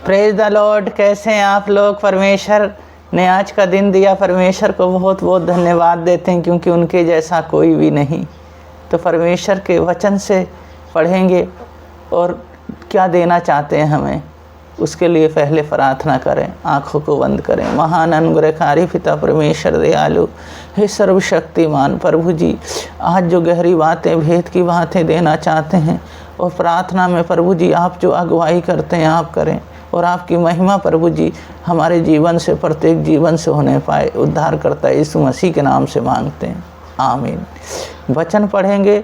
Praise the Lord. कैसे हैं आप लोग? परमेश्वर ने आज का दिन दिया, परमेश्वर को बहुत बहुत धन्यवाद देते हैं, क्योंकि उनके जैसा कोई भी नहीं। तो परमेश्वर के वचन से पढ़ेंगे और क्या देना चाहते हैं हमें, उसके लिए पहले प्रार्थना करें। आँखों को बंद करें। महान अनुग्रहकारी पिता परमेश्वर दयालु, हे सर्वशक्तिमान प्रभु जी, आज जो गहरी बातें, भेद की बातें देना चाहते हैं, और प्रार्थना में प्रभु जी आप जो अगुवाई करते हैं आप करें, और आपकी महिमा प्रभु जी हमारे जीवन से, प्रत्येक जीवन से होने पाए। उद्धारकर्ता यीशु मसीह के नाम से मांगते हैं, आमीन। वचन पढ़ेंगे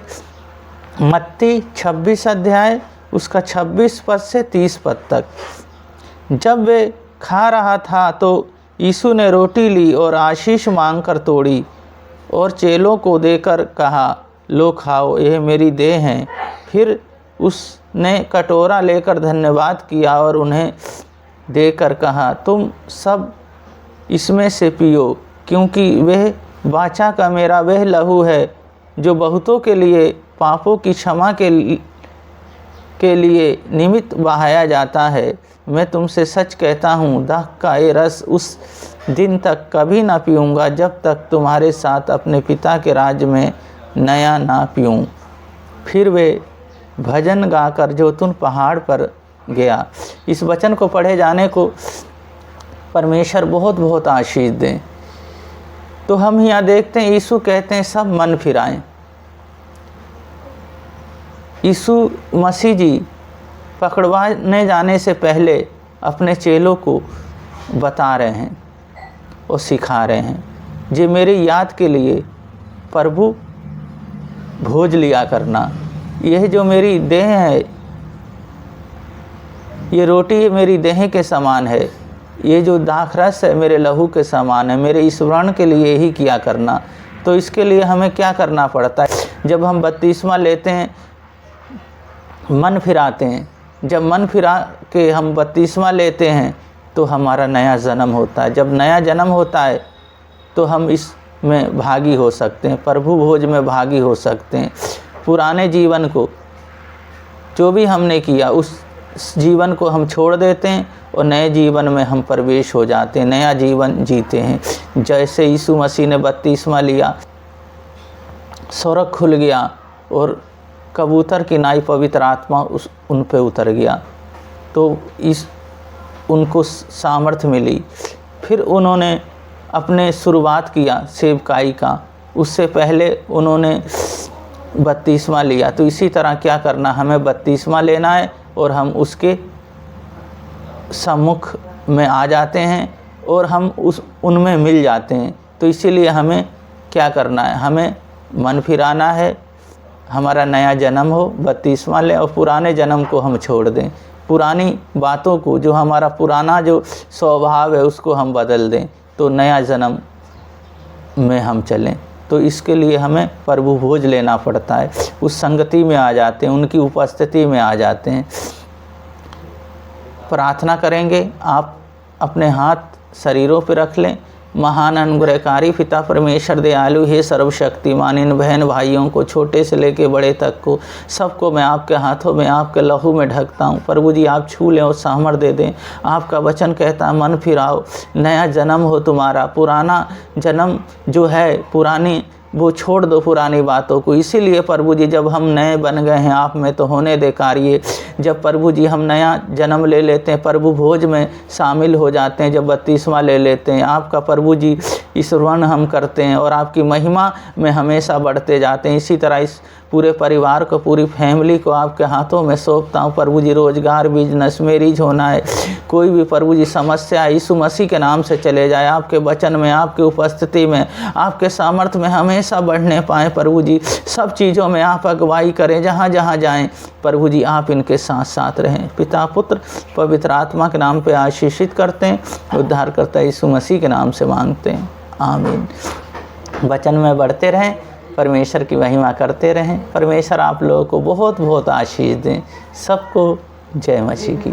मत्ती 26 अध्याय, उसका 26 पद से 30 पद तक। जब वे खा रहा था तो यीशु ने रोटी ली और आशीष मांगकर तोड़ी और चेलों को देकर कहा, लो खाओ, यह मेरी देह है। फिर उसने कटोरा लेकर धन्यवाद किया और उन्हें देकर कहा, तुम सब इसमें से पियो, क्योंकि वह वाचा का मेरा वह लहू है जो बहुतों के लिए पापों की क्षमा के लिए निमित्त बहाया जाता है। मैं तुमसे सच कहता हूँ, दाख का ये रस उस दिन तक कभी ना पीऊँगा जब तक तुम्हारे साथ अपने पिता के राज्य में नया ना पीऊँ। फिर वे भजन गाकर जैतून पहाड़ पर गया। इस वचन को पढ़े जाने को परमेश्वर बहुत बहुत आशीष दें। तो हम यहाँ देखते हैं, यीशु कहते हैं सब मन फिराएं। यीशु मसीह जी पकड़वाने जाने से पहले अपने चेलों को बता रहे हैं और सिखा रहे हैं, जे मेरी याद के लिए प्रभु भोज लिया करना। यह जो मेरी देह है, ये रोटी मेरी देह के समान है, ये जो दाखरस है मेरे लहू के समान है। मेरे स्मरण के लिए ही किया करना। तो इसके लिए हमें क्या करना पड़ता है? जब हम बपतिस्मा लेते हैं, मन फिराते हैं, जब मन फिरा के हम बपतिस्मा लेते हैं तो हमारा नया जन्म होता है। जब नया जन्म होता है तो हम इसमें भागी हो सकते हैं, प्रभु भोज में भागी हो सकते हैं। पुराने जीवन को, जो भी हमने किया, उस जीवन को हम छोड़ देते हैं और नए जीवन में हम प्रवेश हो जाते हैं, नया जीवन जीते हैं। जैसे यीशु मसीह ने बपतिस्मा लिया, स्वर्ग खुल गया और कबूतर की नाई पवित्र आत्मा उन पे उतर गया, तो उनको सामर्थ मिली। फिर उन्होंने अपने शुरुआत किया सेवकाई का। उससे पहले उन्होंने बपतिस्मा लिया। तो इसी तरह क्या करना, हमें बपतिस्मा लेना है और हम उसके सम्मुख में आ जाते हैं और हम उनमें मिल जाते हैं। तो इसीलिए हमें क्या करना है, हमें मन फिराना है, हमारा नया जन्म हो, बपतिस्मा लें और पुराने जन्म को हम छोड़ दें। पुरानी बातों को, जो हमारा पुराना जो स्वभाव है उसको हम बदल दें, तो नया जन्म में हम चलें। तो इसके लिए हमें प्रभु भोज लेना पड़ता है। उस संगति में आ जाते हैं, उनकी उपस्थिति में आ जाते हैं। प्रार्थना करेंगे। आप अपने हाथ शरीरों पर रख लें। महान अनुग्रहकारी पिता परमेश्वर दयालु, हे सर्वशक्तिमान, इन बहन भाइयों को, छोटे से लेके बड़े तक को, सबको मैं आपके हाथों में, आपके लहू में ढकता हूँ। प्रभु जी आप छू लें और सामर्थ दे दें। आपका वचन कहता है, मन फिराओ, नया जन्म हो तुम्हारा। पुराना जन्म जो है, पुरानी वो छोड़ दो पुरानी बातों को। इसीलिए प्रभु जी जब हम नए बन गए हैं आप में, तो होने दे कार्य। जब प्रभु जी हम नया जन्म ले लेते हैं, प्रभु भोज में शामिल हो जाते हैं, जब बपतिस्मा ले लेते हैं, आपका प्रभु जी स्मरण हम करते हैं और आपकी महिमा में हमेशा बढ़ते जाते हैं। इसी तरह इस पूरे परिवार को, पूरी फैमिली को आपके हाथों में सौंपता हूँ। प्रभु जी रोजगार, बिजनेस, मैरिज होना है, कोई भी प्रभु जी समस्या यीशु मसीह के नाम से चले जाए। आपके वचन में, आपके उपस्थिति में, आपके सामर्थ्य में हमेशा बढ़ने पाएँ। प्रभु जी सब चीज़ों में आप अगुवाई करें, जहाँ जहाँ जाएँ प्रभु जी आप इनके साथ साथ रहें। पिता, पुत्र, पवित्र आत्मा के नाम पे आशीषित करते हैं। उद्धारकर्ता यीशु मसीह के नाम से मांगते हैं, आमीन। वचन में बढ़ते रहें, परमेश्वर की महिमा करते रहें। परमेश्वर आप लोगों को बहुत बहुत आशीष दें। सबको जय मसीह की।